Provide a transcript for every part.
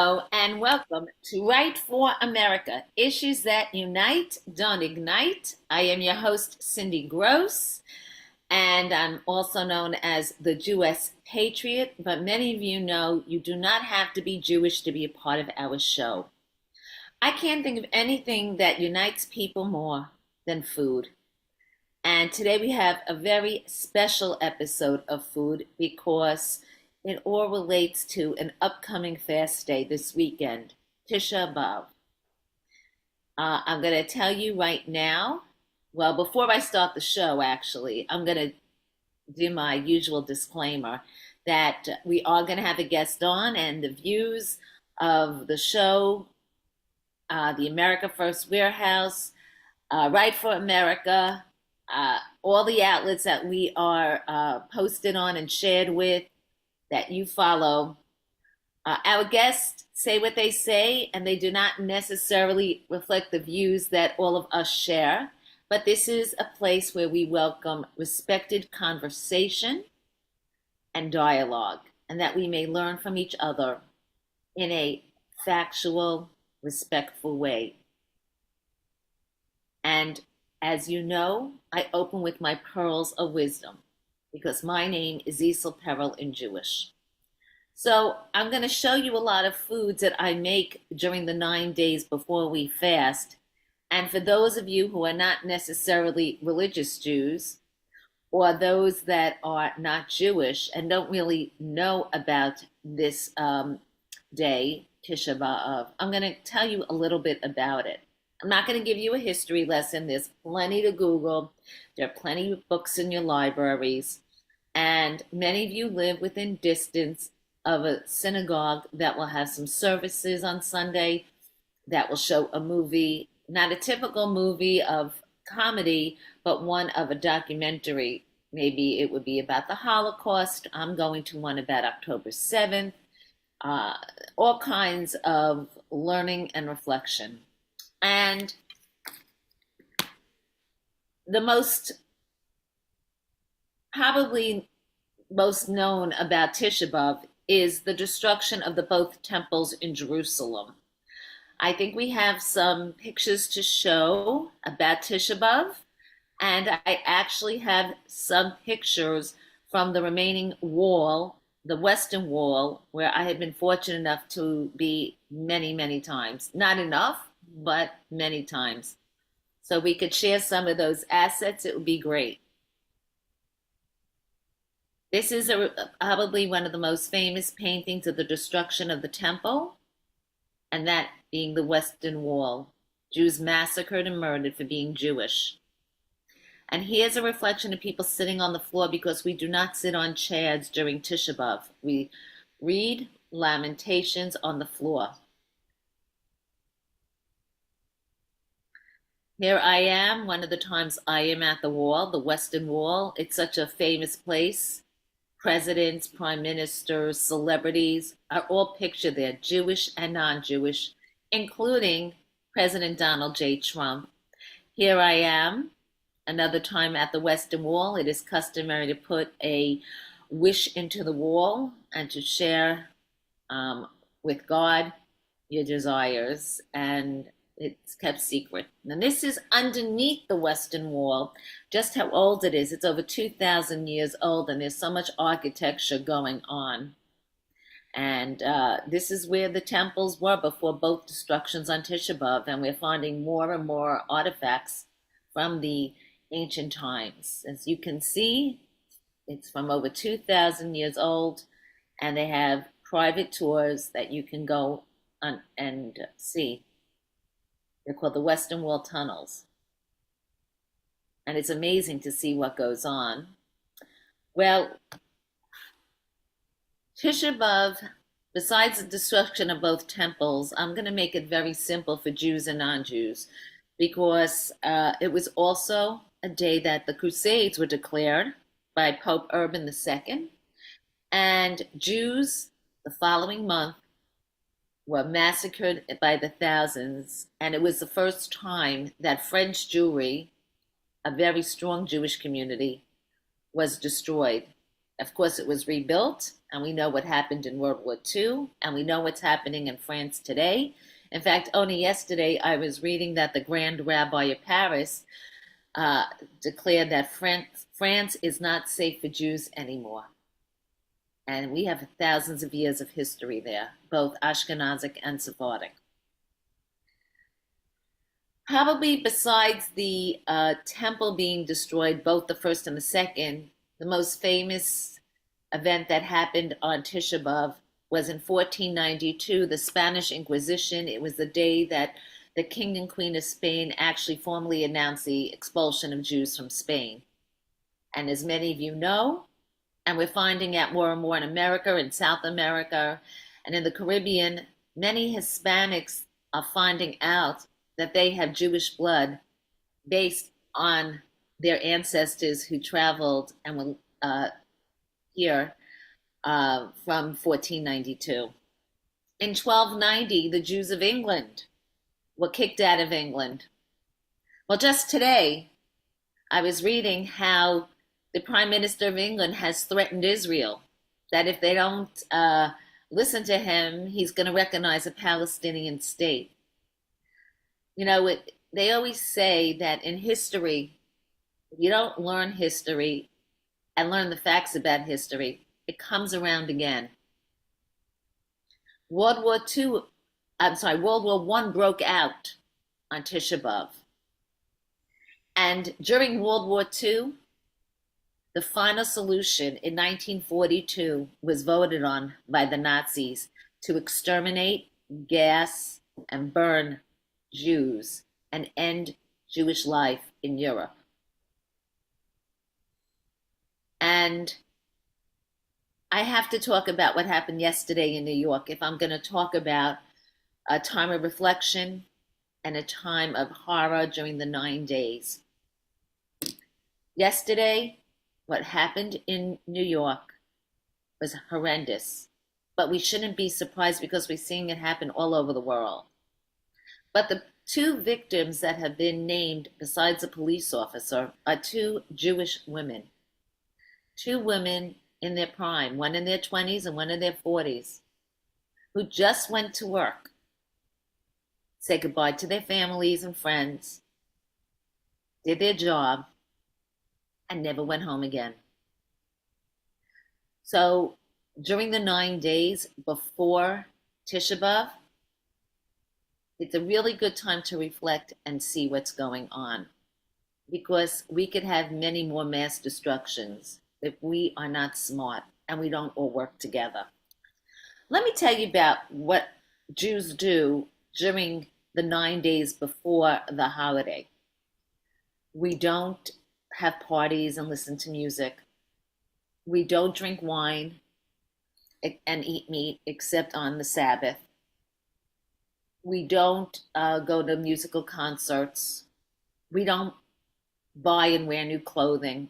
Hello and welcome to Right for America, issues that unite, don't ignite. I am your host, Cindy Gross, and I'm also known as the Jewess Patriot. But many of you know you do not have to be Jewish to be a part of our show. I can't think of anything that unites people more than food. And today we have a very special episode of food because it all relates to an upcoming fast day this weekend, Tisha B'Av. I'm going to tell you right now, well, before I start the show, actually, I'm going to do my usual disclaimer that we are going to have a guest on, and the views of the show, the America First Warehouse, Right for America, all the outlets that we are posted on and shared with that you follow. Our guests say what they say, and they do not necessarily reflect the views that all of us share. But this is a place where we welcome respected conversation and dialogue, and that we may learn from each other in a factual, respectful way. And as you know, I open with my pearls of wisdom because my name is Isel Perel in Jewish. So I'm going to show you a lot of foods that I make during the 9 days before we fast. And for those of you who are not necessarily religious Jews, or those that are not Jewish and don't really know about this day, Tisha B'Av, I'm going to tell you a little bit about it. I'm not going to give you a history lesson. There's plenty to Google. There are plenty of books in your libraries. And many of you live within distance of a synagogue that will have some services on Sunday, that will show a movie, not a typical movie of comedy, but one of a documentary. Maybe it would be about the Holocaust. I'm going to one about October 7th. All kinds of learning and reflection. And the probably most known about Tisha B'Av is the destruction of the both temples in Jerusalem. I think we have some pictures to show about Tisha B'Av, and I actually have some pictures from the remaining wall, the Western Wall, where I have been fortunate enough to be many, many times. Not enough, but many times. So we could share some of those assets. It would be great. This is probably one of the most famous paintings of the destruction of the temple, and that being the Western Wall. Jews massacred and murdered for being Jewish. And here's a reflection of people sitting on the floor because we do not sit on chairs during Tisha B'Av. We read Lamentations on the floor. Here I am, one of the times I am at the wall, the Western Wall. It's such a famous place. Presidents, prime ministers, celebrities are all pictured there, Jewish and non-Jewish, including President Donald J. Trump. Here I am, another time at the Western Wall. It is customary to put a wish into the wall and to share with God your desires, and it's kept secret. And this is underneath the Western Wall. Just how old it is. It's over 2,000 years old, and there's so much architecture going on. And this is where the temples were before both destructions on Tisha B'Av, and we're finding more and more artifacts from the ancient times. As you can see, it's from over 2,000 years old, and they have private tours that you can go on and see. They're called the Western Wall Tunnels. And it's amazing to see what goes on. Well, Tisha B'Av, besides the destruction of both temples, I'm going to make it very simple for Jews and non-Jews because it was also a day that the Crusades were declared by Pope Urban II. And Jews, the following month, were massacred by the thousands, and it was the first time that French Jewry, a very strong Jewish community, was destroyed. Of course, it was rebuilt, and we know what happened in World War II, and we know what's happening in France today. In fact, only yesterday I was reading that the Grand Rabbi of Paris declared that France is not safe for Jews anymore. And we have thousands of years of history there, both Ashkenazic and Sephardic. Probably besides the temple being destroyed, both the first and the second, the most famous event that happened on Tisha B'Av was in 1492, the Spanish Inquisition. It was the day that the King and Queen of Spain actually formally announced the expulsion of Jews from Spain. And as many of you know, and we're finding out more and more in America and South America and in the Caribbean, many Hispanics are finding out that they have Jewish blood based on their ancestors who traveled and were here from 1492. In 1290, the Jews of England were kicked out of England. Well, just today, I was reading how the Prime Minister of England has threatened Israel, that if they don't listen to him, he's going to recognize a Palestinian state. You know, they always say that in history, if you don't learn history and learn the facts about history, it comes around again. World War I broke out on Tisha B'Av. And during World War II, the final solution in 1942 was voted on by the Nazis to exterminate, gas, and burn Jews and end Jewish life in Europe. And I have to talk about what happened yesterday in New York if I'm going to talk about a time of reflection and a time of horror during the 9 days. Yesterday, what happened in New York was horrendous, but we shouldn't be surprised because we're seeing it happen all over the world. But the two victims that have been named, besides a police officer, are two Jewish women. Two women in their prime, one in their 20s and one in their 40s, who just went to work, said goodbye to their families and friends, did their job, and never went home again. So during the 9 days before Tisha B'Av, it's a really good time to reflect and see what's going on, because we could have many more mass destructions if we are not smart and we don't all work together. Let me tell you about what Jews do during the 9 days before the holiday. We don't have parties and listen to music. We don't drink wine and eat meat except on the Sabbath. We don't go to musical concerts. We don't buy and wear new clothing.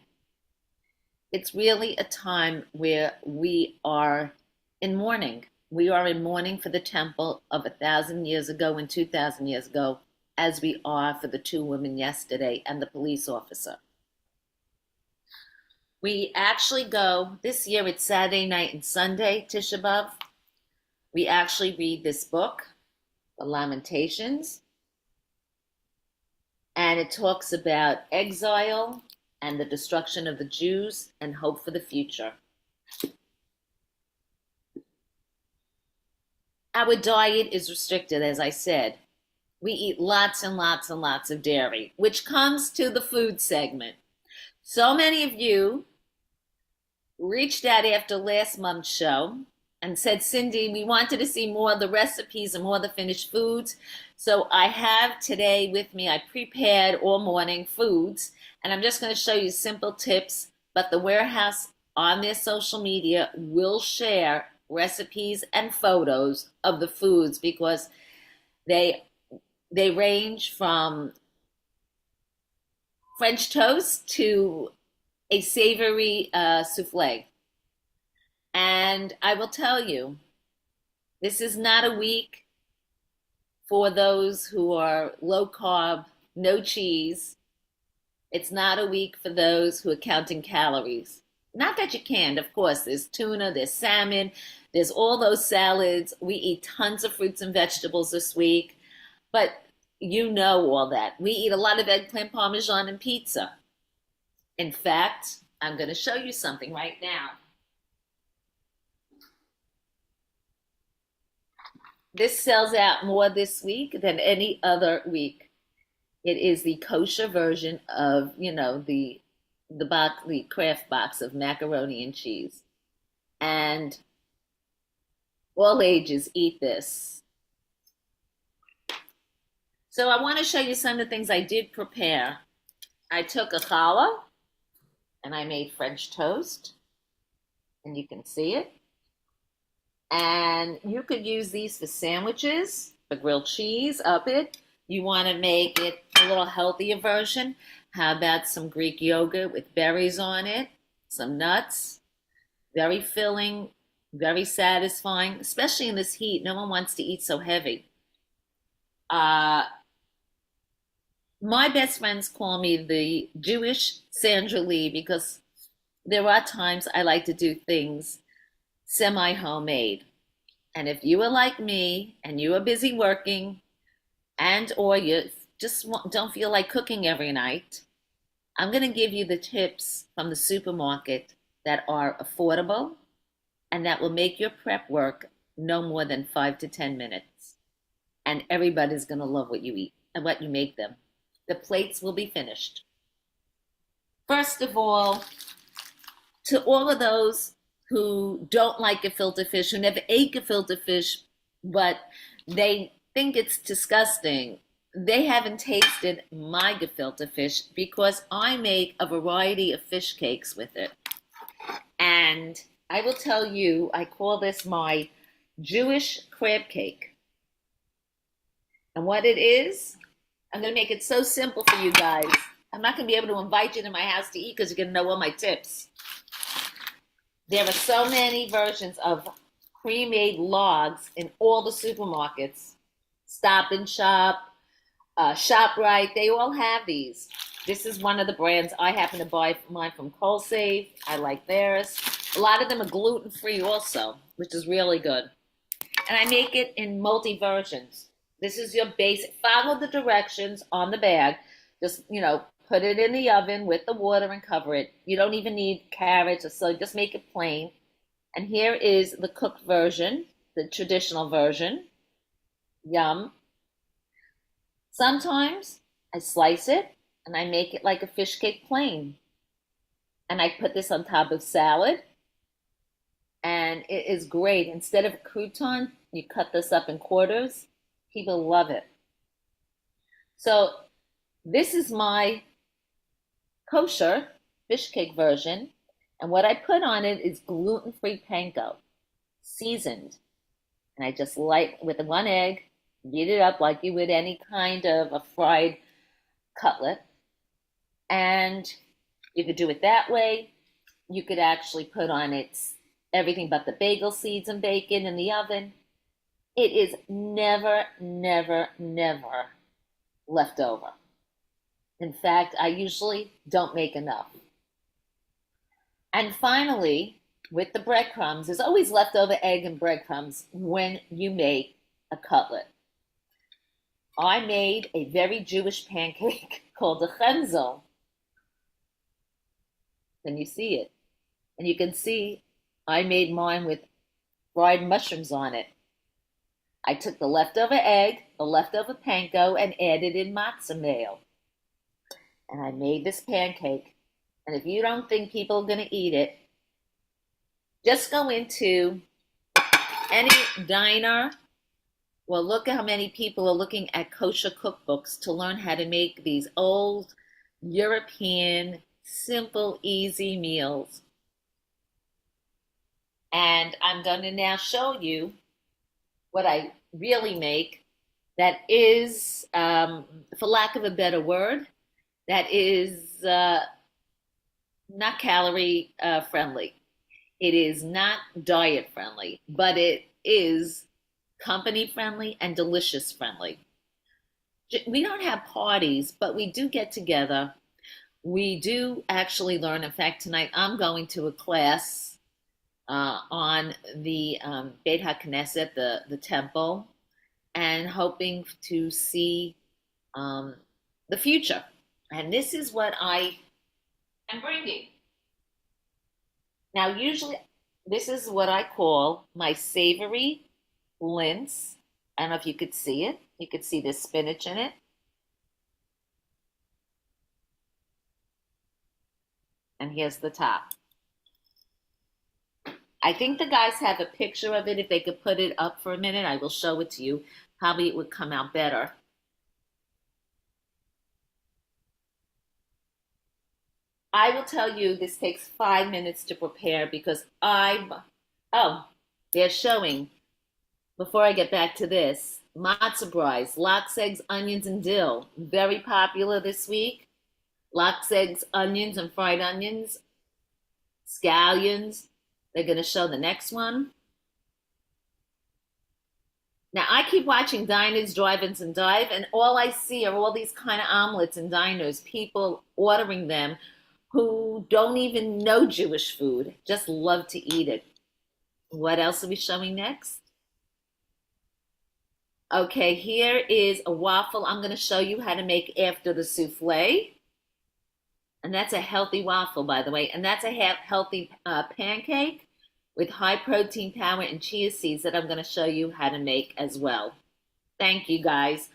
It's really a time where we are in mourning. We are in mourning for the temple of 1,000 years ago and 2,000 years ago, as we are for the two women yesterday and the police officer. We actually go, this year it's Saturday night and Sunday, Tisha B'Av. We actually read this book, The Lamentations, and it talks about exile and the destruction of the Jews and hope for the future. Our diet is restricted, as I said. We eat lots and lots and lots of dairy, which comes to the food segment. So many of you reached out after last month's show and said, Cindy, we wanted to see more of the recipes and more of the finished foods. So I have today with me, I prepared all morning foods, and I'm just going to show you simple tips, but the warehouse on their social media will share recipes and photos of the foods, because they range from French toast to a savory souffle. And I will tell you, this is not a week for those who are low carb, no cheese. It's not a week for those who are counting calories. Not that you can't, of course. There's tuna, there's salmon, there's all those salads. We eat tons of fruits and vegetables this week, but you know all that. We eat a lot of eggplant parmesan and pizza. In fact, I'm going to show you something right now. This sells out more this week than any other week. It is the kosher version of, the box, the Kraft box of macaroni and cheese. And all ages eat this. So I want to show you some of the things I did prepare. I took a challah and I made French toast, and you can see it. And you could use these for sandwiches, for grilled cheese up it. You want to make it a little healthier version. How about some Greek yogurt with berries on it, some nuts? Very filling, very satisfying, especially in this heat. No one wants to eat so heavy. Uh, my best friends call me the Jewish Sandra Lee because there are times I like to do things semi homemade. And if you are like me and you are busy working and or you just don't feel like cooking every night, I'm going to give you the tips from the supermarket that are affordable and that will make your prep work no more than 5 to 10 minutes. And everybody's going to love what you eat and what you make them. The plates will be finished. First of all, to all of those who don't like gefilte fish, who never ate gefilte fish, but they think it's disgusting, they haven't tasted my gefilte fish because I make a variety of fish cakes with it. And I will tell you, I call this my Jewish crab cake. And what it is, I'm going to make it so simple for you guys. I'm not going to be able to invite you to my house to eat because you're going to know all my tips. There are so many versions of pre-made logs in all the supermarkets. Stop and Shop, ShopRite, they all have these. This is one of the brands. I happen to buy mine from CoalSave. I like theirs. A lot of them are gluten-free also, which is really good. And I make it in multi-versions. This is your basic, follow the directions on the bag. Just, put it in the oven with the water and cover it. You don't even need carrots or so, just make it plain. And here is the cooked version, the traditional version. Yum. Sometimes I slice it and I make it like a fish cake plain. And I put this on top of salad. And it is great. Instead of a crouton, you cut this up in quarters. People love it. So this is my kosher fish cake version. And what I put on it is gluten-free panko, seasoned. And I just light with one egg, beat it up like you would any kind of a fried cutlet. And you could do it that way. You could actually put on it everything but the bagel seeds and bacon in the oven. It is never, never, never left over. In fact, I usually don't make enough. And finally, with the breadcrumbs, there's always leftover egg and breadcrumbs when you make a cutlet. I made a very Jewish pancake called a chenzel. Can you see it? And you can see I made mine with fried mushrooms on it. I took the leftover egg, the leftover panko, and added in matzah mayo. And I made this pancake. And if you don't think people are going to eat it, just go into any diner. Well, look at how many people are looking at kosher cookbooks to learn how to make these old European, simple, easy meals. And I'm going to now show you what I really make that is, for lack of a better word, that is not calorie friendly. It is not diet friendly, but it is company friendly and delicious friendly. We don't have parties, but we do get together We do actually learn. In fact, tonight I'm going to a class on the Beit HaKnesset, the temple, and hoping to see um, the future. And this is what I am bringing. Now, usually, this is what I call my savory lints. I don't know if you could see it. You could see the spinach in it. And here's the top. I think the guys have a picture of it. If they could put it up for a minute, I will show it to you. Probably it would come out better. I will tell you this takes 5 minutes to prepare because oh, they're showing, before I get back to this, matzo pies, lox eggs, onions, and dill. Very popular this week. Lox eggs, onions, and fried onions, scallions. They're going to show the next one. Now, I keep watching diners, drive-ins, and dive, and all I see are all these kind of omelets and diners, people ordering them who don't even know Jewish food, just love to eat it. What else are we showing next? Okay, here is a waffle I'm going to show you how to make after the souffle. And that's a healthy waffle, by the way. And that's a healthy pancake with high protein power and chia seeds that I'm going to show you how to make as well. Thank you, guys.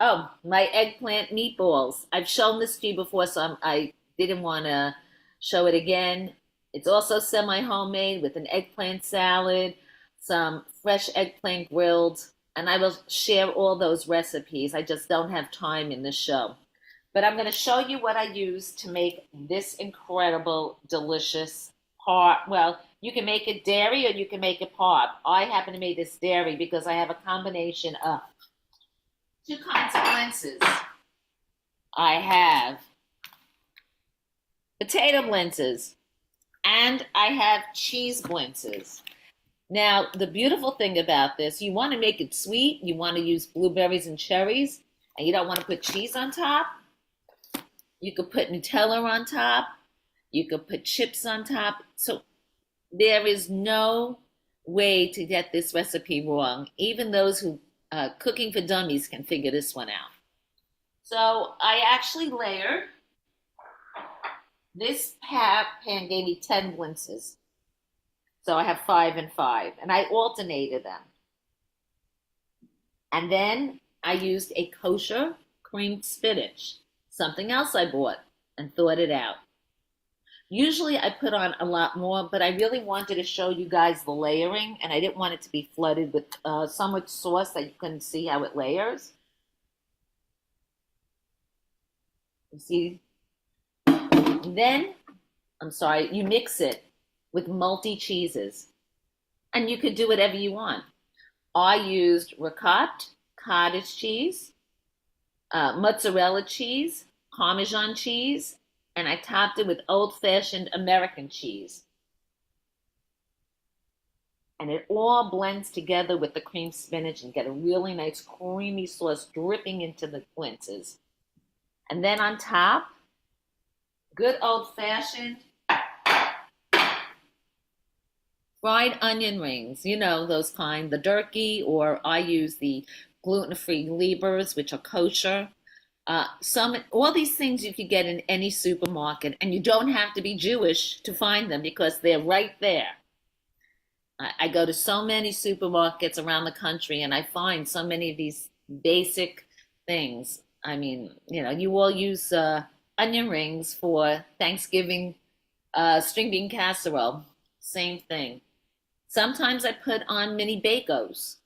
Oh, my eggplant meatballs. I've shown this to you before, so I didn't want to show it again. It's also semi-homemade with an eggplant salad, some fresh eggplant grilled, and I will share all those recipes. I just don't have time in this show. But I'm going to show you what I use to make this incredible, delicious par. Well, you can make it dairy or you can make it parb. I happen to make this dairy because I have a combination of two kinds of lenses. I have potato blintzes and I have cheese blintzes. Now, the beautiful thing about this, you want to make it sweet, you want to use blueberries and cherries, and you don't want to put cheese on top. You could put Nutella on top. You could put chips on top. So there is no way to get this recipe wrong. Even those who cooking for dummies can figure this one out. So I actually layered. This pan gave me 10 blintzes. So I have 5 and 5. And I alternated them. And then I used a kosher creamed spinach. Something else I bought and thought it out. Usually I put on a lot more, but I really wanted to show you guys the layering, and I didn't want it to be flooded with so much sauce that you couldn't see how it layers. You see? Then, I'm sorry, you mix it with multi-cheeses, and you could do whatever you want. I used ricotta, cottage cheese, mozzarella cheese, Parmesan cheese, and I topped it with old-fashioned American cheese. And it all blends together with the cream spinach and get a really nice creamy sauce dripping into the blintzes. And then on top, good old-fashioned fried onion rings. You know, those kind, the turkey, or I use the gluten-free Liebers, which are kosher. All these things you could get in any supermarket, and you don't have to be Jewish to find them because they're right there. I go to so many supermarkets around the country, and I find so many of these basic things. I mean, you know, you all use onion rings for Thanksgiving string bean casserole. Same thing. Sometimes I put on mini bacos.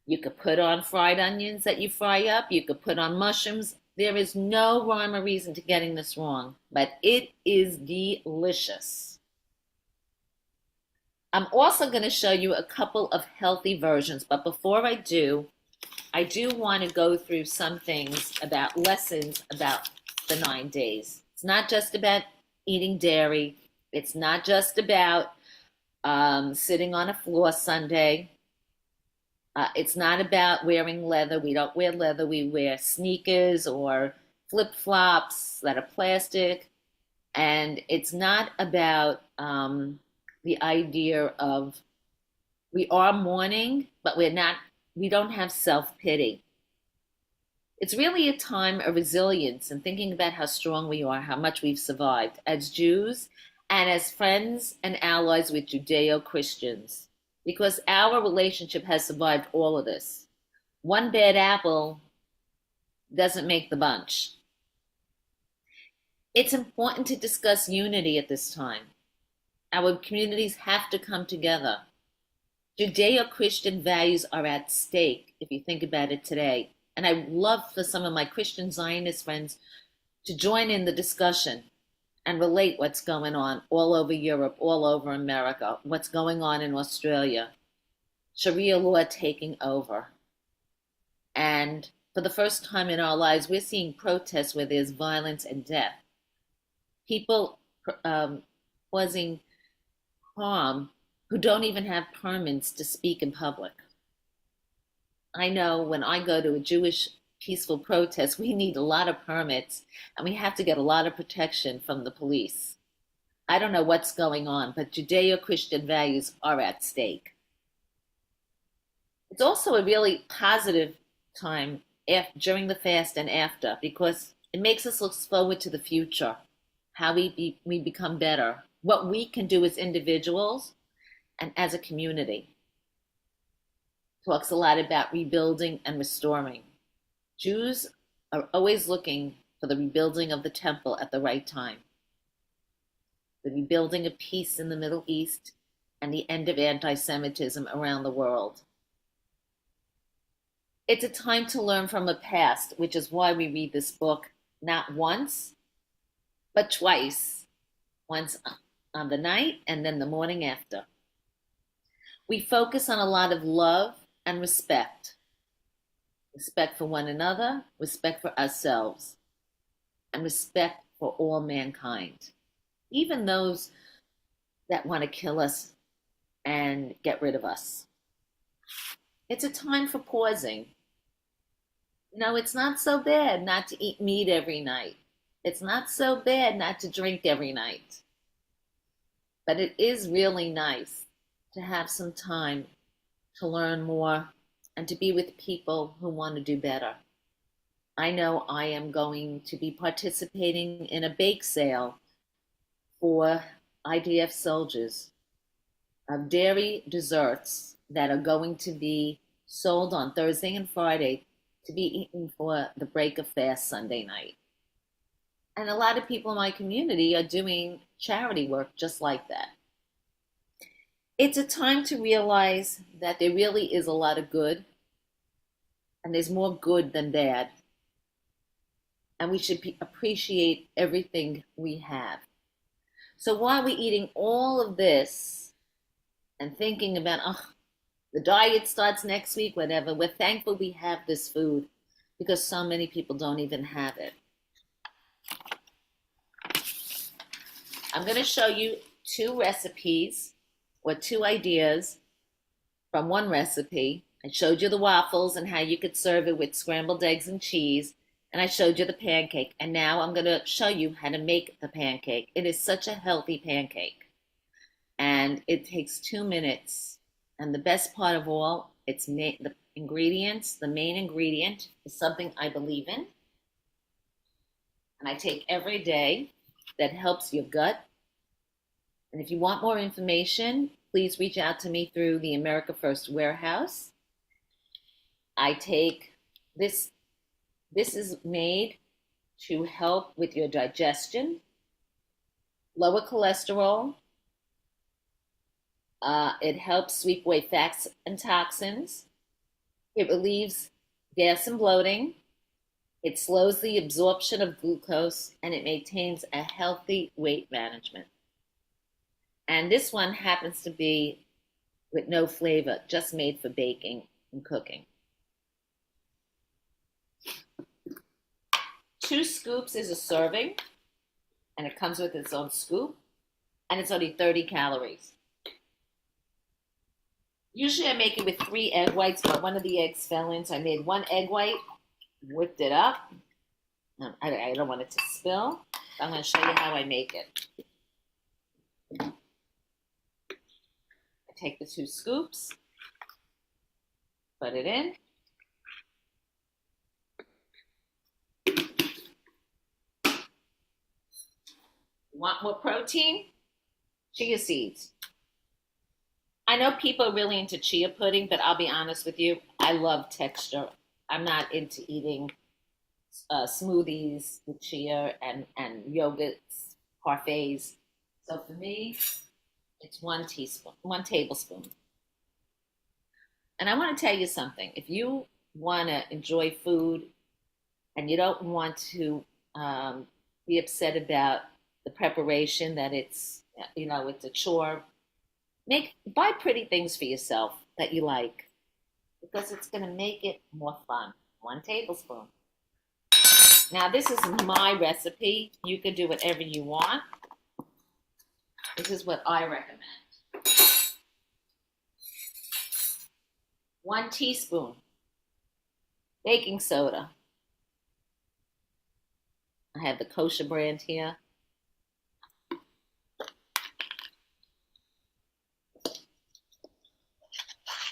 You could put on fried onions that you fry up. You could put on mushrooms. There is no rhyme or reason to getting this wrong, but it is delicious. I'm also going to show you a couple of healthy versions, but before I do want to go through some things about lessons about the 9 days. It's not just about eating dairy. It's not just about sitting on a floor Sunday. It's not about wearing leather. We don't wear leather. We wear sneakers or flip-flops that are plastic. And it's not about the idea of we are mourning, but we don't have self-pity. It's really a time of resilience and thinking about how strong we are, how much we've survived as Jews and as friends and allies with Judeo Christians, because our relationship has survived all of this. One bad apple doesn't make the bunch. It's important to discuss unity at this time. Our communities have to come together. Judeo Christian values are at stake if you think about it today. And I would love for some of my Christian Zionist friends to join in the discussion and relate what's going on all over Europe, all over America, what's going on in Australia. Sharia law taking over. And for the first time in our lives, we're seeing protests where there's violence and death. People causing harm who don't even have permits to speak in public. I know when I go to a Jewish peaceful protest, we need a lot of permits and we have to get a lot of protection from the police. I don't know what's going on, but Judeo Christian values are at stake. It's also a really positive time during the fast and after because it makes us look forward to the future, how we become better, what we can do as individuals and as a community. Talks a lot about rebuilding and restoring. Jews are always looking for the rebuilding of the temple at the right time, the rebuilding of peace in the Middle East, and the end of anti-Semitism around the world. It's a time to learn from the past, which is why we read this book not once, but twice. Once on the night and then the morning after. We focus on a lot of love and respect. Respect for one another, respect for ourselves, and respect for all mankind. Even those that want to kill us and get rid of us. It's a time for pausing. It's not so bad not to eat meat every night. It's not so bad not to drink every night. But it is really nice to have some time to learn more and to be with people who want to do better. I know I am going to be participating in a bake sale for IDF soldiers of dairy desserts that are going to be sold on Thursday and Friday to be eaten for the break of fast Sunday night. And a lot of people in my community are doing charity work just like that. It's a time to realize that there really is a lot of good, and there's more good than bad. And we should appreciate everything we have. So while we're eating all of this and thinking about, the diet starts next week, whatever, we're thankful we have this food because so many people don't even have it. I'm going to show you two recipes or two ideas from one recipe. I showed you the waffles and how you could serve it with scrambled eggs and cheese, and I showed you the pancake. And now I'm going to show you how to make the pancake. It is such a healthy pancake, and it takes 2 minutes. And the best part of all, the ingredients. The main ingredient is something I believe in, and I take every day that helps your gut. And if you want more information, please reach out to me through the America First Warehouse. I take this is made to help with your digestion, lower cholesterol. It helps sweep away fats and toxins. It relieves gas and bloating. It slows the absorption of glucose, and it maintains a healthy weight management. And this one happens to be with no flavor, just made for baking and cooking. 2 scoops is a serving, and it comes with its own scoop, and it's only 30 calories. Usually I make it with 3 egg whites, but one of the eggs fell in, so I made 1 egg white, whipped it up, I don't want it to spill. I'm going to show you how I make it. I take the 2 scoops, put it in. Want more protein? Chia seeds. I know people are really into chia pudding, but I'll be honest with you, I love texture. I'm not into eating smoothies with chia and yogurts, parfaits. So for me, it's 1 teaspoon, 1 tablespoon. And I want to tell you something. If you want to enjoy food and you don't want to be upset about the preparation, that it's a chore, buy pretty things for yourself that you like because it's going to make it more fun. 1 tablespoon. Now, this is my recipe. You could do whatever you want. This is what I recommend. 1 teaspoon baking soda. I have the kosher brand here.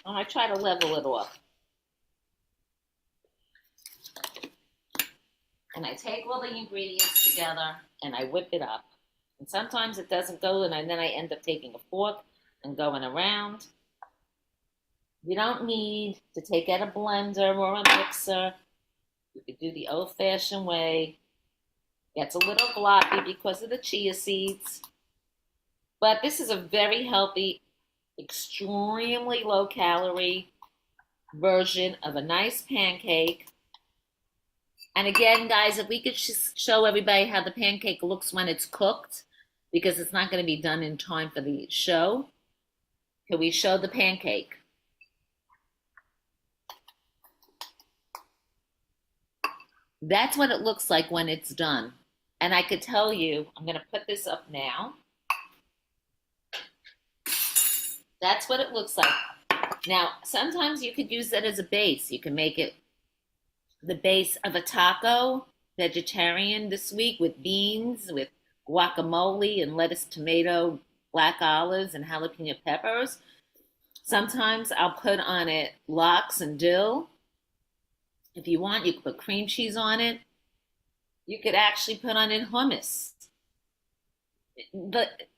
I try to level it off. And I take all the ingredients together and I whip it up. And sometimes it doesn't go, and then I end up taking a fork and going around. You don't need to take out a blender or a mixer. You could do the old-fashioned way. Gets a little gloppy because of the chia seeds. But this is a very healthy, extremely low-calorie version of a nice pancake. And again, guys, if we could just show everybody how the pancake looks when it's cooked, because it's not going to be done in time for the show. Can we show the pancake? That's what it looks like when it's done. And I could tell you, I'm going to put this up now. That's what it looks like. Now, sometimes you could use that as a base. You can make it the base of a taco, vegetarian this week, with beans, with guacamole and lettuce, tomato, black olives, and jalapeno peppers. Sometimes I'll put on it lox and dill. If you want, you can put cream cheese on it. You could actually put on it hummus.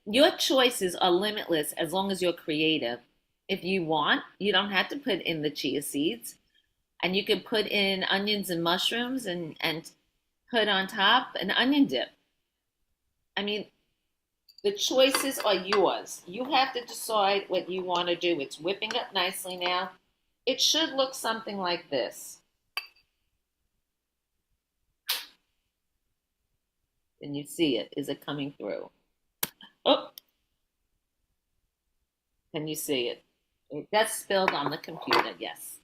Your choices are limitless as long as you're creative. If you want, you don't have to put in the chia seeds. And you can put in onions and mushrooms and put on top an onion dip. I mean, the choices are yours. You have to decide what you want to do. It's whipping up nicely now. It should look something like this. Can you see it? Is it coming through? Oh, can you see it? It got spilled on the computer, yes.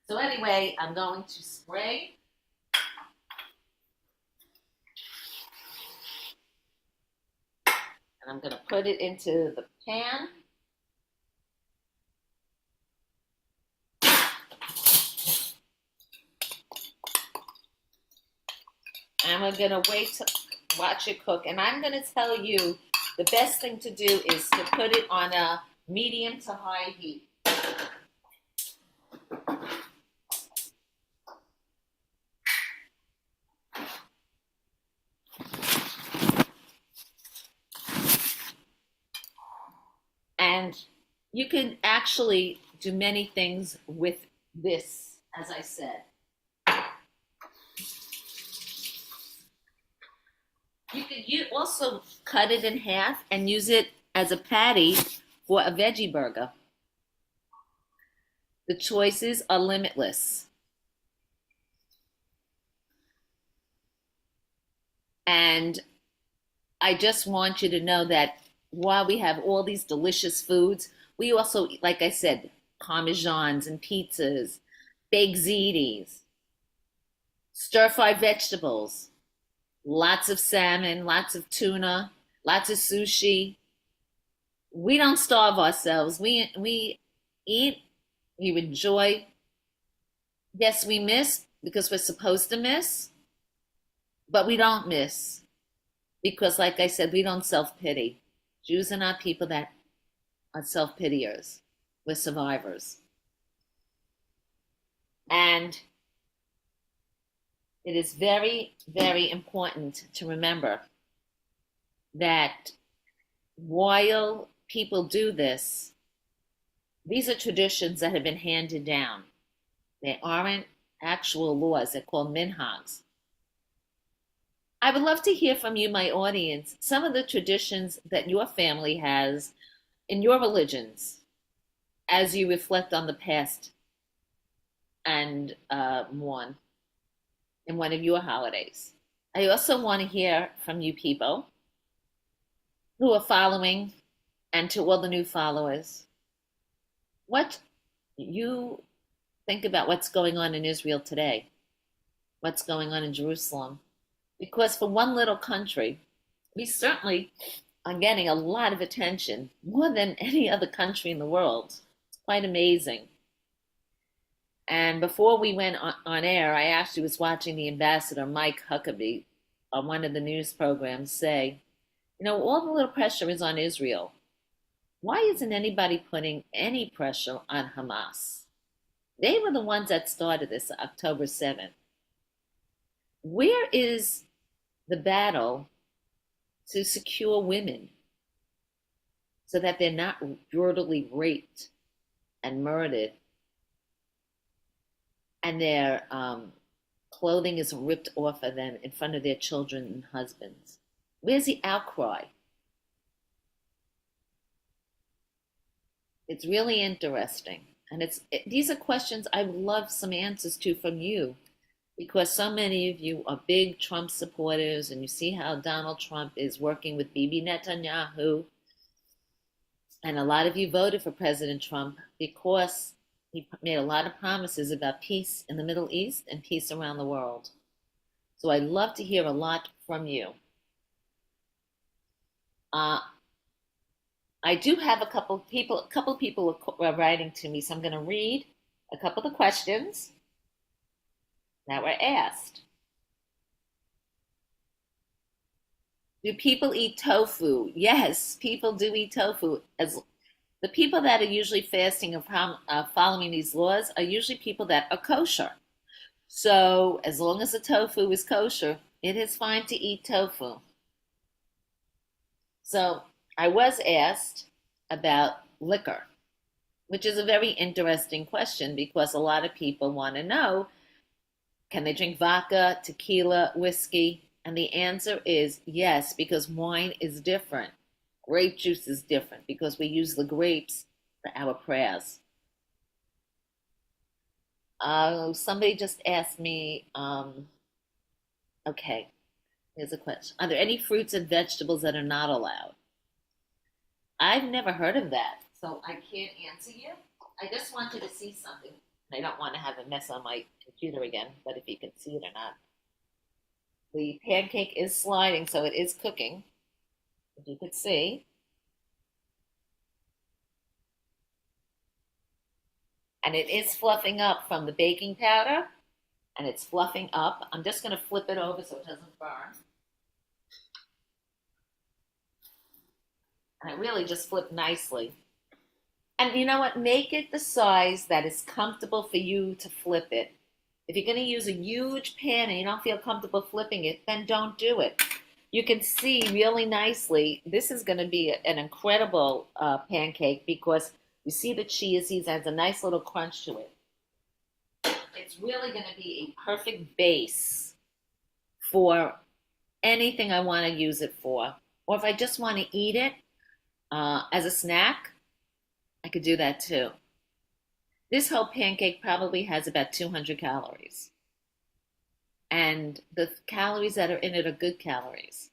So anyway, I'm going to spray. And I'm going to put it into the pan. And we're going to wait to watch it cook. And I'm going to tell you the best thing to do is to put it on a medium to high heat. And you can actually do many things with this, as I said. You could also cut it in half and use it as a patty for a veggie burger. The choices are limitless. And I just want you to know that while we have all these delicious foods, we also, like I said, parmesans and pizzas, baked ziti, stir-fried vegetables, lots of salmon, lots of tuna, lots of sushi. We don't starve ourselves. We eat, we enjoy. Yes, we miss because we're supposed to miss. But we don't miss because, like I said, we don't self pity. Jews are not people that are self pitiers, we're survivors. And it is very, very important to remember that while people do this, these are traditions that have been handed down. They aren't actual laws. They're called minhags. I would love to hear from you, my audience, some of the traditions that your family has in your religions as you reflect on the past and mourn in one of your holidays. I also want to hear from you people who are following and to all the new followers what you think about what's going on in Israel today, what's going on in Jerusalem. Because for one little country, we certainly are getting a lot of attention, more than any other country in the world. It's quite amazing. And before we went on air, I actually was watching the ambassador, Mike Huckabee, on one of the news programs say, all the little pressure is on Israel. Why isn't anybody putting any pressure on Hamas? They were the ones that started this October 7th. Where is the battle to secure women so that they're not brutally raped and murdered and their clothing is ripped off of them in front of their children and husbands? Where's the outcry? It's really interesting. And these are questions I would love some answers to from you because so many of you are big Trump supporters and you see how Donald Trump is working with Bibi Netanyahu. And a lot of you voted for President Trump because he made a lot of promises about peace in the Middle East and peace around the world. So I'd love to hear a lot from you. I do have a couple people are writing to me, so I'm going to read a couple of the questions that were asked. Do people eat tofu? Yes, people do eat tofu. As the people that are usually fasting and following these laws are usually people that are kosher. So as long as the tofu is kosher, it is fine to eat tofu. So I was asked about liquor, which is a very interesting question because a lot of people want to know, can they drink vodka, tequila, whiskey? And the answer is yes, because wine is different. Grape juice is different because we use the grapes for our prayers. Somebody just asked me, okay, here's a question. Are there any fruits and vegetables that are not allowed? I've never heard of that, so I can't answer you. I just wanted to see something. I don't want to have a mess on my computer again, but if you can see it or not. The pancake is sliding, so it is cooking, if you could see. And it is fluffing up from the baking powder, and it's fluffing up. I'm just going to flip it over so it doesn't burn. And it really just flipped nicely. And you know what? Make it the size that is comfortable for you to flip it. If you're going to use a huge pan and you don't feel comfortable flipping it, then don't do it. You can see really nicely, this is going to be an incredible pancake because you see the cheese has a nice little crunch to it. It's really going to be a perfect base for anything I want to use it for. Or if I just want to eat it as a snack, I could do that too. This whole pancake probably has about 200 calories. And the calories that are in it are good calories.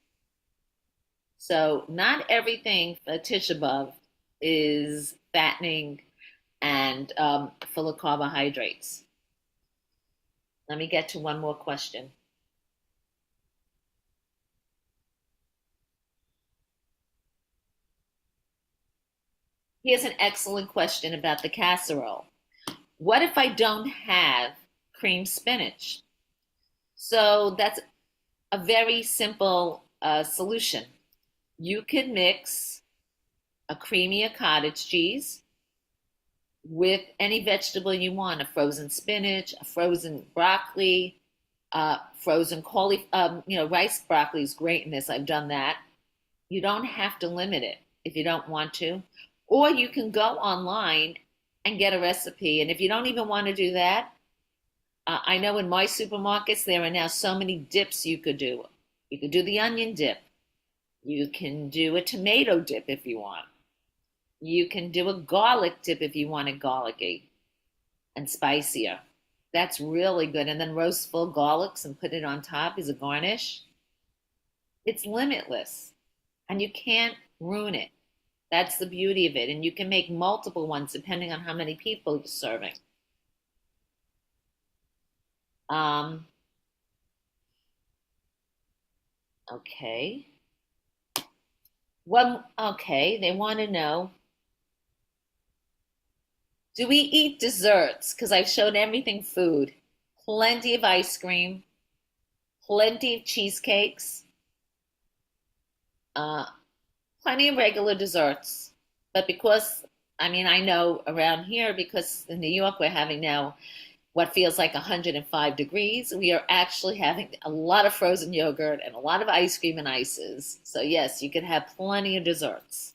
So not everything for Tisha B'Av is fattening and full of carbohydrates. Let me get to one more question. Here's an excellent question about the casserole. What if I don't have cream spinach? So that's a very simple solution. You could mix a creamy cottage cheese with any vegetable you want, a frozen spinach, a frozen broccoli, frozen cauliflower. Rice broccoli is great in this. I've done that. You don't have to limit it if you don't want to. Or you can go online and get a recipe. And if you don't even want to do that, I know in my supermarkets there are now so many dips you could do. You could do the onion dip. You can do a tomato dip if you want. You can do a garlic dip if you want it garlicky and spicier. That's really good. And then roast full garlics and put it on top as a garnish. It's limitless and you can't ruin it. That's the beauty of it. And you can make multiple ones depending on how many people you're serving. Um, okay. Okay, they want to know, do we eat desserts? Because I've shown everything food. Plenty of ice cream, plenty of cheesecakes, uh, plenty of regular desserts. But because, I know around here, because in New York we're having now what feels like 105 degrees, we are actually having a lot of frozen yogurt and a lot of ice cream and ices. So, yes, you can have plenty of desserts.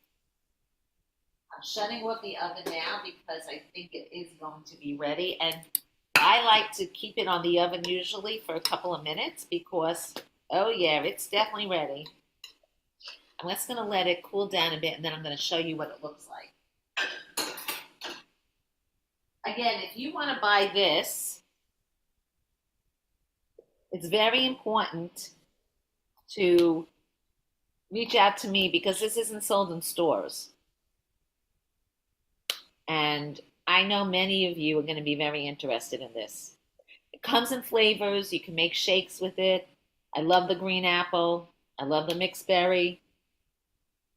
I'm shutting off the oven now because I think it is going to be ready. And I like to keep it on the oven usually for a couple of minutes because, oh, yeah, it's definitely ready. I'm just going to let it cool down a bit and then I'm going to show you what it looks like. Again, if you want to buy this, it's very important to reach out to me because this isn't sold in stores. And I know many of you are going to be very interested in this. It comes in flavors. You can make shakes with it. I love the green apple. I love the mixed berry.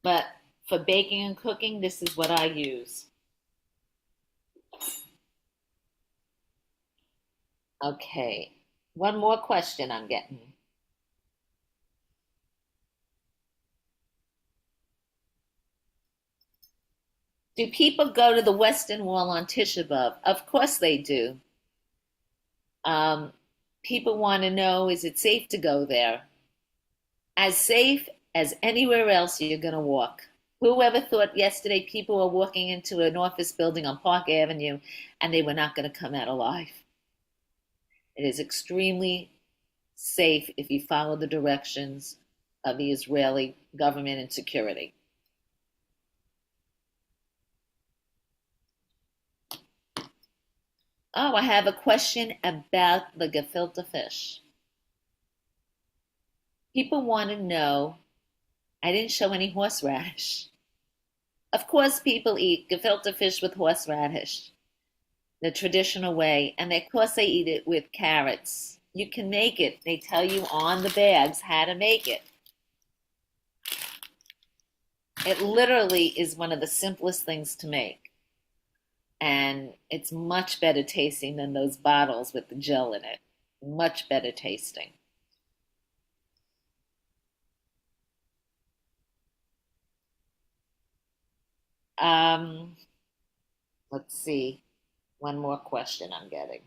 But for baking and cooking, this is what I use. Okay, one more question I'm getting. Do people go to the Western Wall on Tisha B'Av? Of course they do. Um, People want to know, is it safe to go there? As safe as anywhere else you're going to walk. Whoever thought yesterday people were walking into an office building on Park Avenue and they were not going to come out alive? It is extremely safe if you follow the directions of the Israeli government and security. Oh, I have a question about the gefilte fish. People want to know, I didn't show any horseradish. Of course, people eat gefilte fish with horseradish, the traditional way, and of course they eat it with carrots. You can make it. They tell you on the bags how to make it. It literally is one of the simplest things to make. And it's much better tasting than those bottles with the gel in it. Much better tasting. Um, let's see. One more question I'm getting.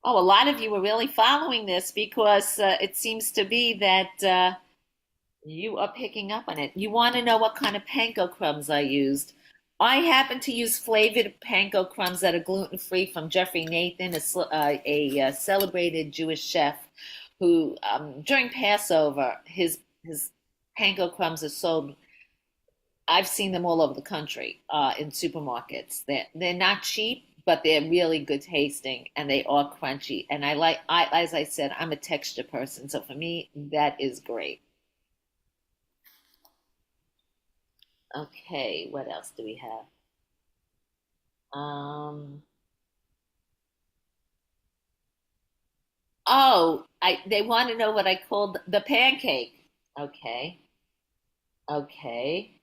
Oh, a lot of you are really following this because it seems to be that you are picking up on it. You want to know what kind of panko crumbs I used. I happen to use flavored panko crumbs that are gluten free from Jeffrey Nathan, a celebrated Jewish chef who, during Passover, his panko crumbs are sold. I've seen them all over the country in supermarkets. They're not cheap, but they're really good tasting and they are crunchy. And as I said, I'm a texture person, so for me that is great. Okay, what else do we have? Um, they want to know what I called the pancake. Okay, okay.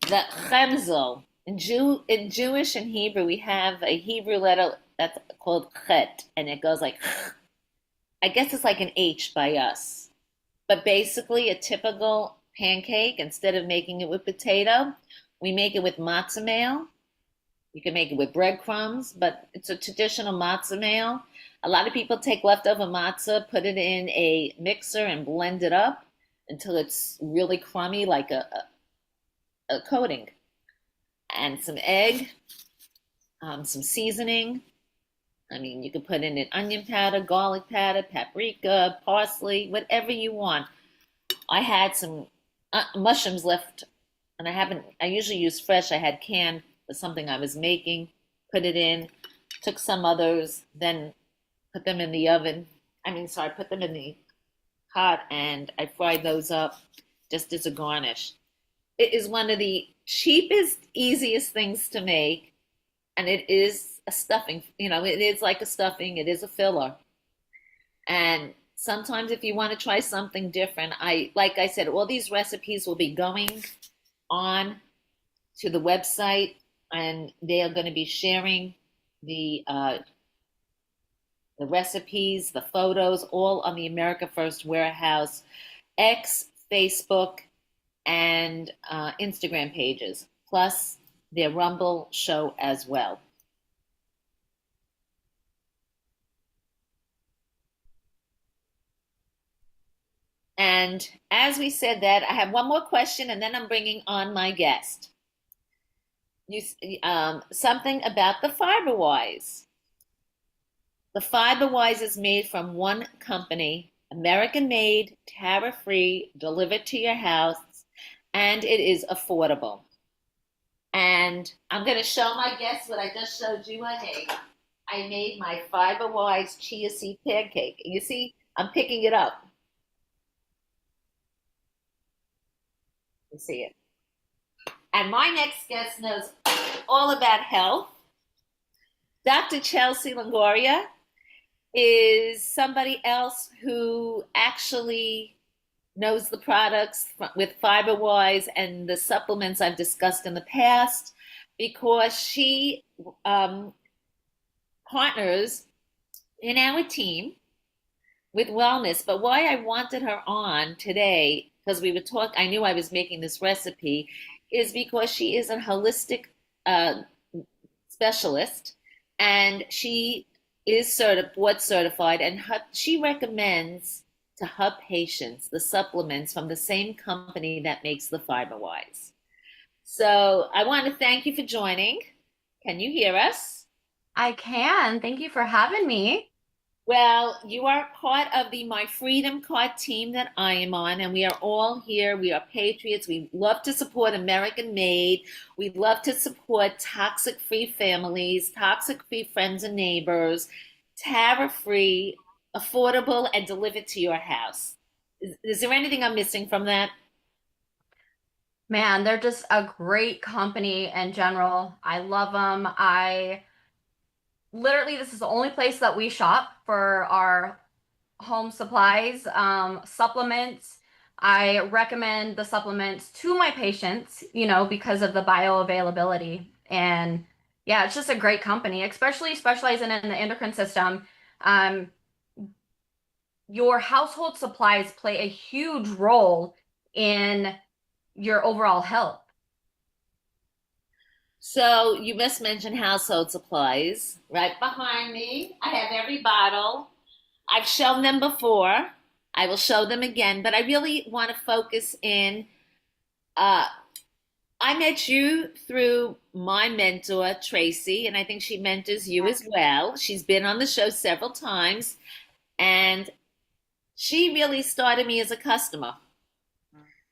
The chemzel. In Jewish and Hebrew, we have a Hebrew letter that's called chet, and it goes like, I guess it's like an H by us. But basically, a typical pancake, instead of making it with potato, we make it with matzo meal. You can make it with breadcrumbs, but it's a traditional matzo meal. A lot of people take leftover matzah, put it in a mixer, and blend it up until it's really crummy, like a coating. And some egg, some seasoning. I mean, you can put in an onion powder, garlic powder, paprika, parsley, whatever you want. I had some mushrooms left, and I usually use fresh. I had canned for something I was making, put it in, took some others, then put them in the oven. Put them in the pot, and I fried those up just as a garnish. It is one of the cheapest, easiest things to make, and it is a stuffing. It is like a stuffing, it is a filler. And sometimes if you want to try something different, like I said, all these recipes will be going on to the website, and they are going to be sharing the recipes, the photos, all on the America First Warehouse X, Facebook, and Instagram pages, plus their Rumble show as well. And as we said that, I have one more question, and then I'm bringing on my guest. You something about the FiberWise. The FiberWise is made from one company, American made, tariff free, delivered to your house, and it is affordable. And I'm going to show my guests what I just showed you I made. I made my FiberWise chia seed pancake. And you see, I'm picking it up. You see it. And my next guest knows all about health. Dr. Chelsea Longoria is somebody else who actually knows the products with FiberWise and the supplements I've discussed in the past, because she partners in our team with wellness. But why I wanted her on today, because I knew I was making this recipe, is because she is a holistic uh, specialist, and she is board certified, and she recommends to her patients the supplements from the same company that makes the FiberWise. So I want to thank you for joining. Can you hear us? I can. Thank you for having me. Well, you are part of the My Freedom Card team that I am on, and we are all here. We are patriots. We love to support American made. We love to support toxic free families, toxic free friends and neighbors, tariff free, affordable, and delivered to your house. Is there anything I'm missing from that? Man, they're just a great company in general. I love them. This is the only place that we shop for our home supplies, supplements. I recommend the supplements to my patients, because of the bioavailability. And yeah, it's just a great company, especially specializing in the endocrine system. Um, your household supplies play a huge role in your overall health. So you must mention household supplies. Right behind me, I have every bottle. I've shown them before. I will show them again, but I really want to focus in. Uh, I met you through my mentor, Tracy, and I think she mentors you as well. She's been on the show several times, and she really started me as a customer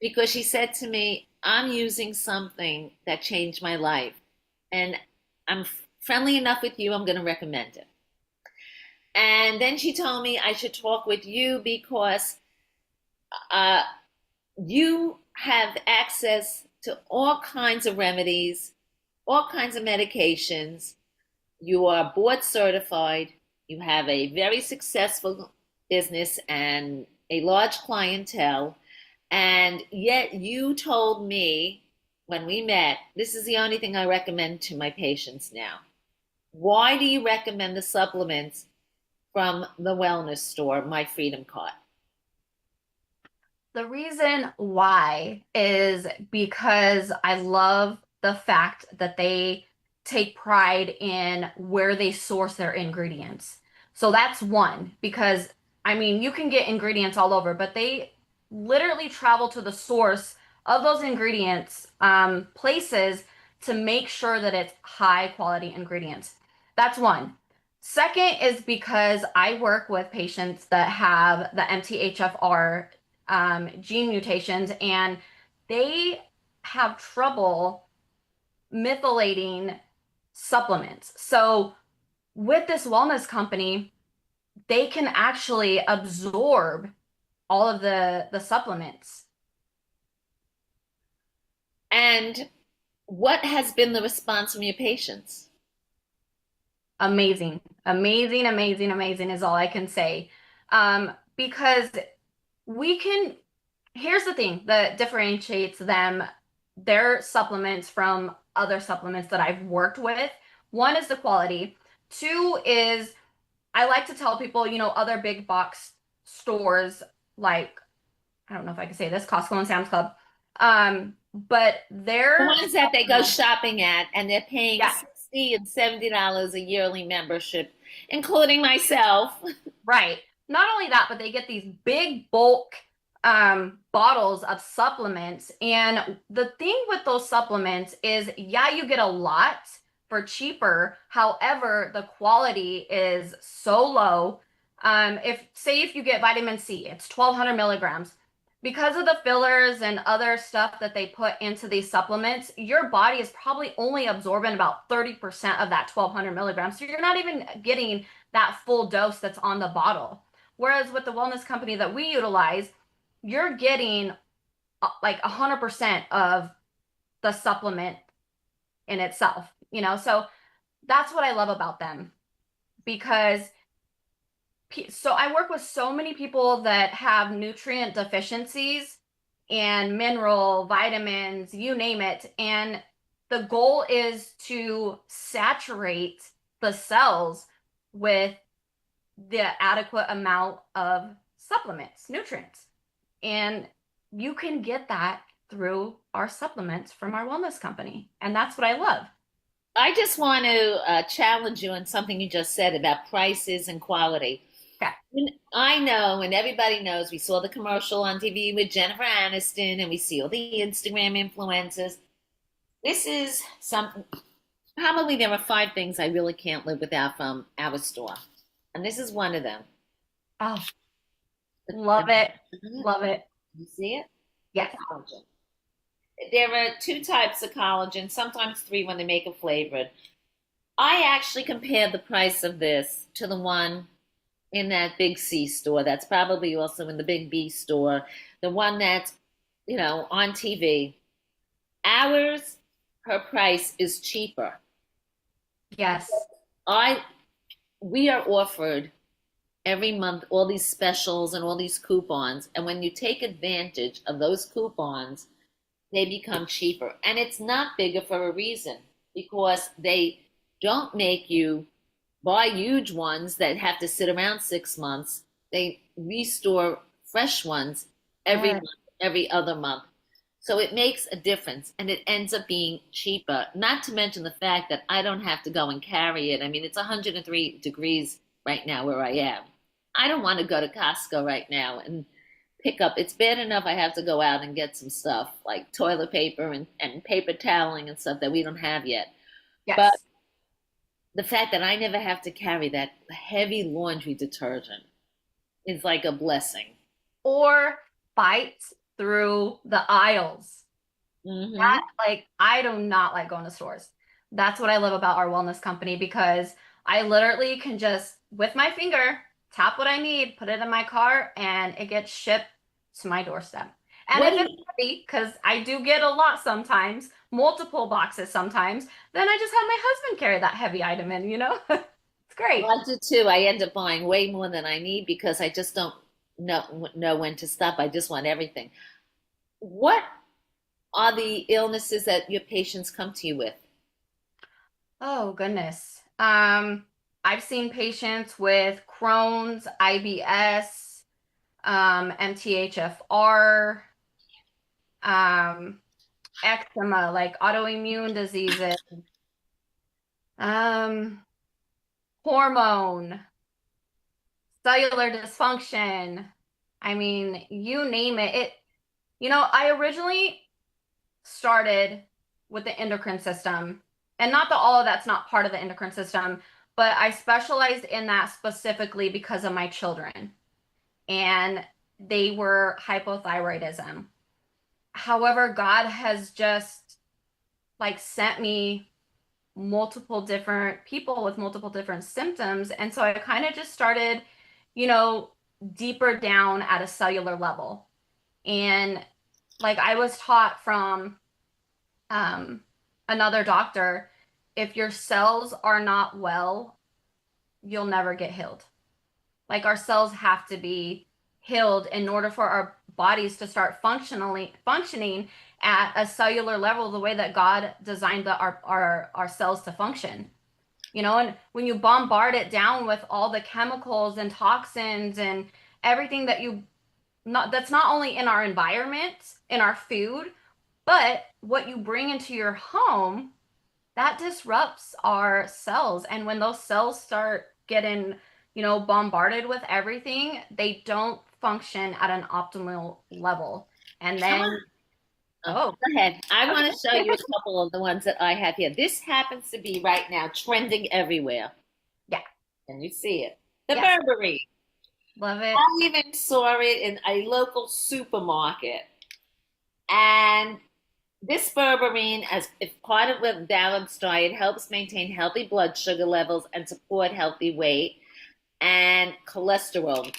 because she said to me, I'm using something that changed my life, and I'm friendly enough with you, I'm going to recommend it. And then she told me I should talk with you because uh, you have access to all kinds of remedies, all kinds of medications. You are board certified. You have a very successful business and a large clientele. And yet you told me when we met, this is the only thing I recommend to my patients now. Why do you recommend the supplements from the wellness store, My Freedom Cart? The reason why is because I love the fact that they take pride in where they source their ingredients. So that's one, because I mean, you can get ingredients all over, but they literally travel to the source of those ingredients, places to make sure that it's high quality ingredients. That's one. Second is because I work with patients that have the MTHFR gene mutations, and they have trouble methylating supplements. So with this wellness company, they can actually absorb all of the supplements. And what has been the response from your patients? Amazing, amazing, amazing, amazing is all I can say. Because we can, here's the thing that differentiates them, their supplements from other supplements that I've worked with. One is the quality. Two is I like to tell people, other big box stores like, I don't know if I can say this, Costco and Sam's Club. But The their ones that they go supplements, shopping at and they're paying yeah, 60 and $70 a yearly membership, including myself. right. Not only that, but they get these big bulk bottles of supplements. And the thing with those supplements is, yeah, you get a lot for cheaper. However, the quality is so low. If you get vitamin C, it's 1,200 milligrams. Because of the fillers and other stuff that they put into these supplements, your body is probably only absorbing about 30% of that 1,200 milligrams. So you're not even getting that full dose that's on the bottle. Whereas with the wellness company that we utilize, you're getting like 100% of the supplement in itself, So that's what I love about them, because so I work with so many people that have nutrient deficiencies and mineral, vitamins, you name it. And the goal is to saturate the cells with the adequate amount of supplements, nutrients. And you can get that through our supplements from our wellness company. And that's what I love. I just want to challenge you on something you just said about prices and quality. Okay. I know, and everybody knows, we saw the commercial on TV with Jennifer Aniston, and we see all the Instagram influencers. This is something, probably there are five things I really can't live without from our store. And this is one of them. Oh, love it. Love it. You see it? Yes. Collagen. There are two types of collagen, sometimes three when they make it flavored. I actually compared the price of this to the one in that big C store. That's probably also in the big B store. The one that's, on TV. Ours, her price is cheaper. Yes. I We are offered every month all these specials and all these coupons, and when you take advantage of those coupons, they become cheaper. And it's not bigger for a reason, because they don't make you buy huge ones that have to sit around 6 months. They restore fresh ones every Yeah. month, every other month. So it makes a difference, and it ends up being cheaper. Not to mention the fact that I don't have to go and carry it. I mean, it's 103 degrees right now where I am. I don't want to go to Costco right now and pick up. It's bad enough I have to go out and get some stuff like toilet paper and paper toweling and stuff that we don't have yet. But Yes. the fact that I never have to carry that heavy laundry detergent is like a blessing. Or fight through the aisles. Hmm. That, like, I do not like going to stores. That's what I love about our wellness company, because I literally can just, with my finger, tap what I need, put it in my cart, and it gets shipped to my doorstep. And What if do it's you, heavy, because I do get a lot sometimes, multiple boxes sometimes, then I just have my husband carry that heavy item in. It's great. well, I do too. I end up buying way more than I need because I just don't know when to stop. I just want everything. What are the illnesses that your patients come to you with? Oh, goodness. I've seen patients with Crohn's, IBS, MTHFR, um, eczema, like autoimmune diseases, um, hormone, cellular dysfunction. I mean, you name it. I originally started with the endocrine system, and not that all of that's not part of the endocrine system, but I specialized in that specifically because of my children, and they were hypothyroidism. However, God has just like sent me multiple different people with multiple different symptoms. And so I kind of just started, you know, deeper down at a cellular level. And like I was taught from um, another doctor, if your cells are not well, you'll never get healed. Like our cells have to be healed in order for our bodies to start functioning at a cellular level the way that God designed our cells to function. And when you bombard it down with all the chemicals and toxins and everything that's not only in our environment, in our food, but what you bring into your home, that disrupts our cells. And when those cells start getting, bombarded with everything, they don't function at an optimal level. And I then, want, oh, Go ahead. I want okay. to show you a couple of the ones that I have here. This happens to be right now trending everywhere. Yeah, Can you see it? The yes, berberine. love it. I even saw it in a local supermarket. And this berberine, as if part of a balanced diet, helps maintain healthy blood sugar levels and support healthy weight and cholesterol.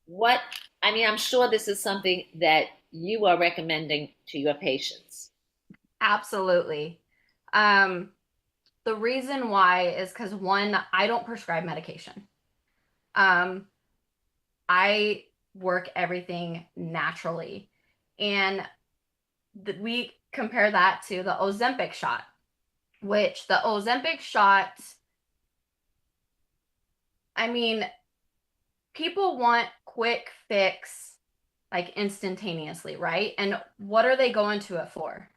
What, I mean, I'm sure this is something that you are recommending to your patients. Absolutely. Um, the reason why is because one, I don't prescribe medication. Um, I work everything naturally. And we compare that to the Ozempic shot, which the Ozempic shot, I mean, people want quick fix like instantaneously, right? And what are they going to it for?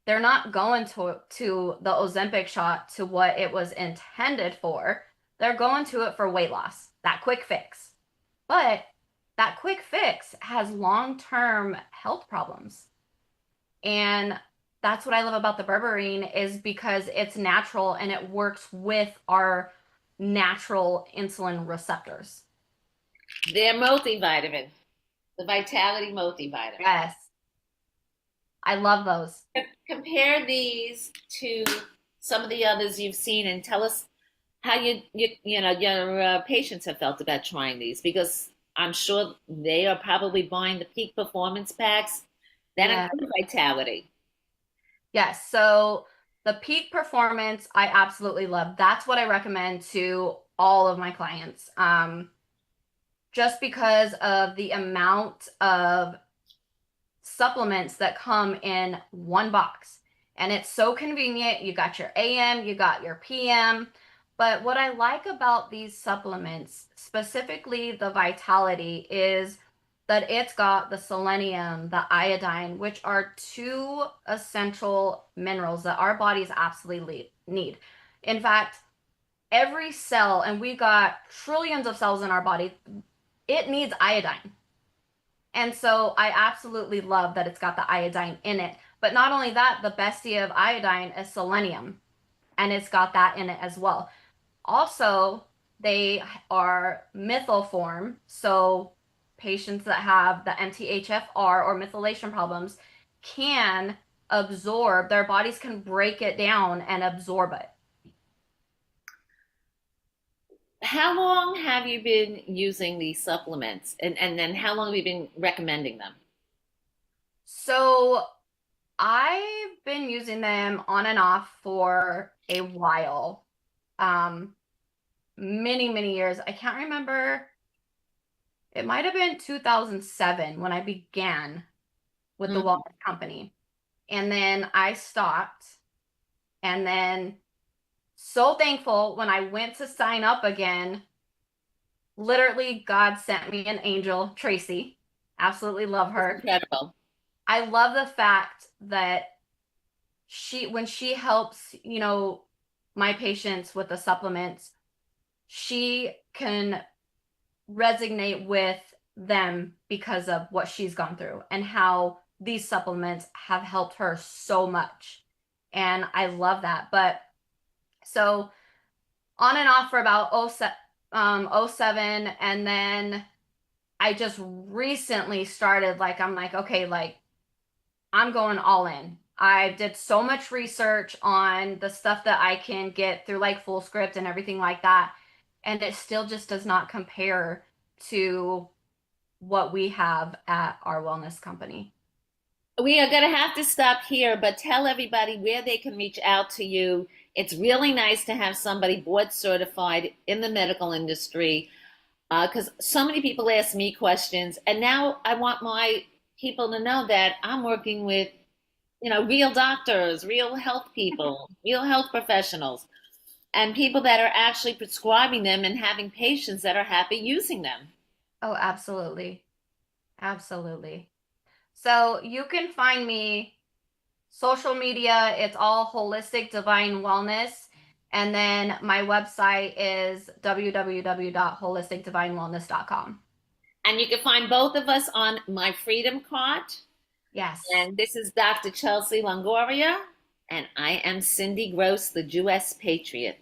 They're not going to the Ozempic shot to what it was intended for. They're going to it for weight loss, that quick fix. But that quick fix has long-term health problems. And that's what I love about the berberine is because it's natural and it works with our natural insulin receptors. They're multivitamin, the Vitality multivitamin. Yes, I love those. Compare these to some of the others you've seen and tell us how your patients have felt about trying these because I'm sure they are probably buying the peak performance packs that Yeah. include Vitality. Yes. So the peak performance, I absolutely love. That's what I recommend to all of my clients. Just because of the amount of supplements that come in one box. And it's so convenient. You got your AM, you got your PM. But what I like about these supplements, specifically the Vitality, is that it's got the selenium, the iodine, which are two essential minerals that our bodies absolutely need. In fact, every cell, and we got trillions of cells in our body, it needs iodine. And so I absolutely love that it's got the iodine in it. But not only that, the bestie of iodine is selenium, and it's got that in it as well. Also, they are methyl form, so patients that have the MTHFR or methylation problems can absorb, their bodies can break it down and absorb it. How long have you been using these supplements? And then how long have you been recommending them? So I've been using them on and off for a while. Um, many, many years. I can't remember. It might have been 2007 when I began with the Mm. wellness company. And then I stopped. And then So thankful when I went to sign up again. Literally, God sent me an angel, Tracy. Absolutely love It's her. incredible. I love the fact that when she helps, my patients with the supplements, she can resonate with them because of what she's gone through and how these supplements have helped her so much. And I love that. But so on and off for about '07, and then I just recently started, like, I'm like, okay, like, I'm going all in. I did so much research on the stuff that I can get through like Fullscript and everything like that, and it still just does not compare to what we have at our wellness company. We are going to have to stop here, but tell everybody where they can reach out to you. It's really nice to have somebody board certified in the medical industry because so many people ask me questions, and now I want my people to know that I'm working with, real doctors, real health people, real health professionals, and people that are actually prescribing them and having patients that are happy using them. Oh, absolutely. Absolutely. So you can find me social media, it's all Holistic Divine Wellness. And then my website is www.holisticdivinewellness.com. And you can find both of us on My Freedom Card. Yes. And this is Dr. Chelsea Longoria, and I am Cindy Gross, the Jewess Patriot.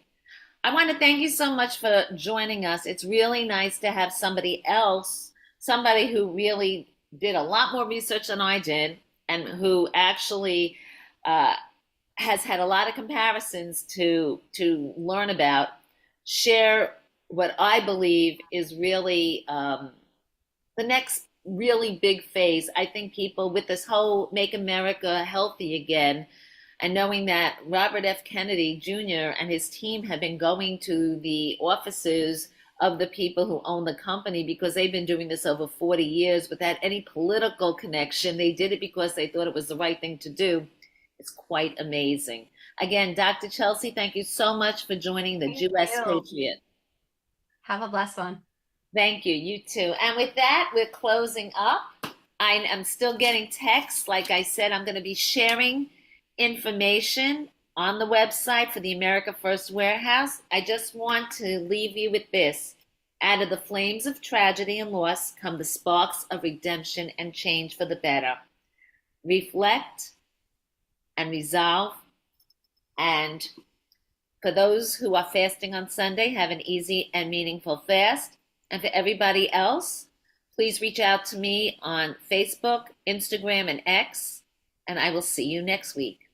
I want to thank you so much for joining us. It's really nice to have somebody else, somebody who really did a lot more research than I did, and who actually uh, has had a lot of comparisons to learn about, share what I believe is really the next really big phase. I think people with this whole Make America Healthy Again, and knowing that Robert F. Kennedy Jr. and his team have been going to the offices of the people who own the company because they've been doing this over 40 years without any political connection. They did it because they thought it was the right thing to do. It's quite amazing. Again, Dr. Chelsea, thank you so much for joining the Thank Jewess you. Patriot. Have a blessed one. Thank you. You too. And with that, we're closing up. I am still getting texts. Like I said, I'm going to be sharing information on the website for the America First Warehouse. I just want to leave you with this. Out of the flames of tragedy and loss come the sparks of redemption and change for the better. Reflect and resolve. And for those who are fasting on Sunday, have an easy and meaningful fast. And for everybody else, please reach out to me on Facebook, Instagram, and X, and I will see you next week.